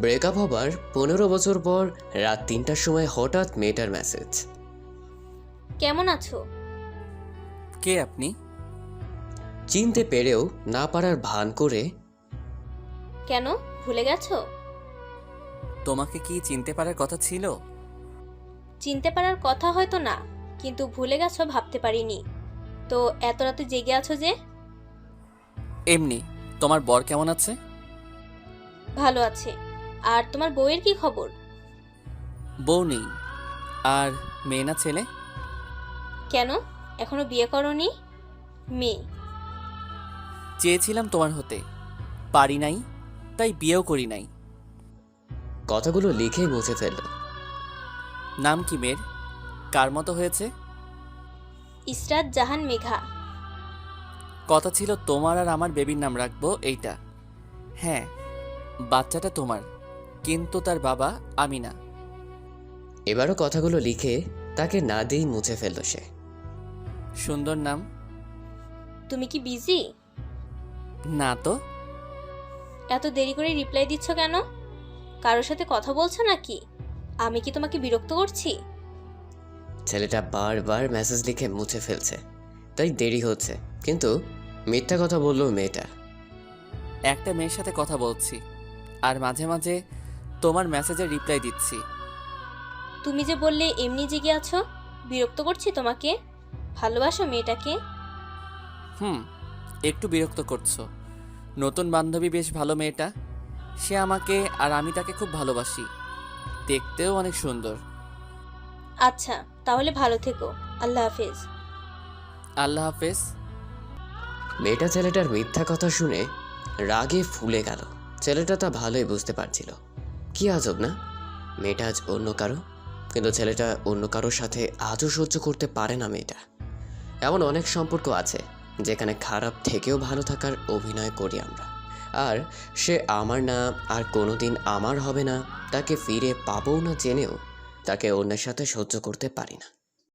Breakup হবার 15 বছর পর রাত 3টার সময় হঠাৎ মেয়েটার মেসেজ। কেমন আছো? কে আপনি? চিনতে পেরেও না পারার ভান করে, কেন ভুলে গেছো? তোমাকে কি চিনতে পারার কথা ছিল? চিনতে পারার কথা হয়তো না, কিন্তু ভুলে গেছো ভাবতে পারিনি। তো এত রাতে জেগে আছো যে? এমনি। তোমার বর কেমন আছে? ভালো আছে। আর তোমার বউয়ের কি খবর? বউ নেই। আর মেয়ে না ছেলে? কেন এখনো বিয়ে করোনি? মেয়ে। চেয়েছিলাম তোমার হতে, পারি নাই, তাই বিয়েও করি নাই। কথাগুলো লিখে মুছে ফেলল। নাম কি মেয়ের? কার মতো হয়েছে? ইসরাত জাহান মেঘা। কথা ছিল তোমার আর আমার বেবির নাম রাখবো এইটা। হ্যাঁ, বাচ্চাটা তোমার, কিন্তু তার বাবা আমি না। এবারও কথাগুলো লিখে তাকে না দিয়েই মুছে ফেলল সে। সুন্দর নাম। তুমি কি বিজি? না তো। এত দেরি করে রিপ্লাই দিচ্ছ কেন? কারোর সাথে কথা বলছো নাকি? আমি কি তোমাকে বিরক্ত করছি? ছেলেটা বারবার মেসেজ লিখে মুছে ফেলছে, তাই দেরি হচ্ছে। কিন্তু মিথ্যা কথা বলল মেয়েটা। একটা মেয়ের সাথে কথা বলছি, আর মাঝে মাঝে তোমার মেসেজে রিপ্লাই দিচ্ছি। তুমি যে বললে এমনি জেগে আছো, বিরক্ত করছি তোমাকে? ভালোবাসো মেয়েটাকে? একটু বিরক্ত করছো। নতুন বান্ধবী বেশ ভালো মেয়েটা। সে আমাকে আর আমি তাকে খুব ভালোবাসি। দেখতেও অনেক সুন্দর। আচ্ছা, তাহলে ভালো থেকো। আল্লাহ হাফেজ। আল্লাহ হাফেজ। মেয়েটা ছেলেটার মিথ্যা কথা শুনে রাগে ফুলে গেল। ছেলেটা তা ভালোই বুঝতে পারছিল। কি আজব না, মেয়েটা আজ অন্য কারো, কিন্তু ছেলেটা অন্য কারোর সাথে আজও সহ্য করতে পারে না মেয়েটা। এমন অনেক সম্পর্ক আছে যেখানে খারাপ থেকেও ভালো থাকার অভিনয় করি আমরা, আর সে আমার না, আর কোনোদিন আমার হবে না, তাকে ফিরে পাবও না জেনেও তাকে অন্যের সাথে সহ্য করতে পারি না।